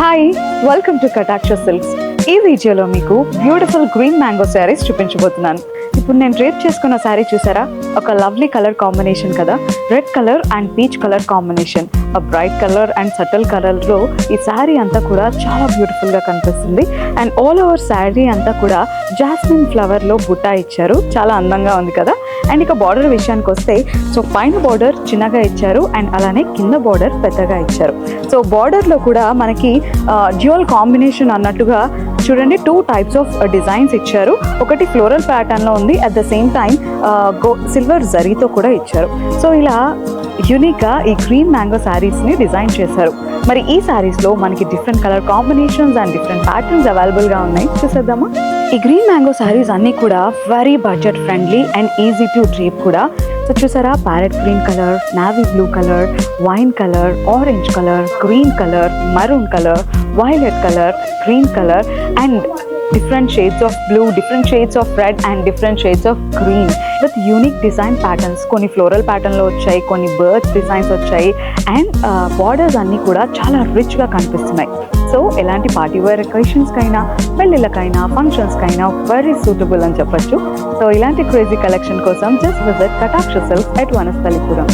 Hi, welcome to కటాక్ష silks. ఈ వీడియోలో మీకు బ్యూటిఫుల్ గ్రీన్ మ్యాంగో శారీస్ చూపించబోతున్నాను. ఇప్పుడు నేను డ్రేప్ చేసుకున్న శారీ చూసారా, ఒక లవ్లీ కలర్ కాంబినేషన్ కదా. Red colour and peach colour combination, ఆ బ్రైట్ కలర్ అండ్ సటిల్ కలర్లో ఈ శారీ అంతా కూడా చాలా బ్యూటిఫుల్గా కనిపిస్తుంది. అండ్ ఆల్ ఓవర్ శారీ అంతా కూడా జాస్మిన్ ఫ్లవర్లో బుట్టా ఇచ్చారు, చాలా అందంగా ఉంది కదా. అండ్ ఇక బార్డర్ విషయానికి వస్తే, సో పైన బార్డర్ చిన్నగా ఇచ్చారు అండ్ అలానే కింద బార్డర్ పెద్దగా ఇచ్చారు. సో బార్డర్లో కూడా మనకి డ్యూయల్ కాంబినేషన్ అన్నట్టుగా చూడండి, 2 టైప్స్ ఆఫ్ డిజైన్స్ ఇచ్చారు. ఒకటి ఫ్లోరల్ ప్యాటర్న్లో ఉంది, at the same time silver జరీతో కూడా ఇచ్చారు. సో ఇలా యూనిక్గా ఈ గ్రీన్ మ్యాంగో శారీస్ని డిజైన్ చేశారు. మరి ఈ శారీస్లో మనకి different colour combinations and different patterns అవైలబుల్గా ఉన్నాయి, చూసేద్దామా. ఈ గ్రీన్ మ్యాంగో శారీస్ అన్నీ కూడా very budget friendly and easy to drape కూడా. సో చూసారా, parrot green colour, navy blue colour, wine colour, orange colour, green colour, maroon colour, violet colour, green colour and different shades of blue, different shades of red and different shades of green with unique design patterns. కొన్ని floral ప్యాటర్న్లో వచ్చాయి, కొన్ని birds designs వచ్చాయి and borders అన్నీ కూడా చాలా రిచ్గా కనిపిస్తున్నాయి. సో ఎలాంటి పార్టీ వేర్ అకేషన్స్కైనా, పెళ్ళిళ్ళకైనా, ఫంక్షన్స్కైనా వెరీ సూటబుల్ అని చెప్పొచ్చు. సో ఇలాంటి క్రేజీ కలెక్షన్ కోసం జస్ట్ విజిట్ కటాక్ష సిల్క్స్ at వనస్థలిపురం.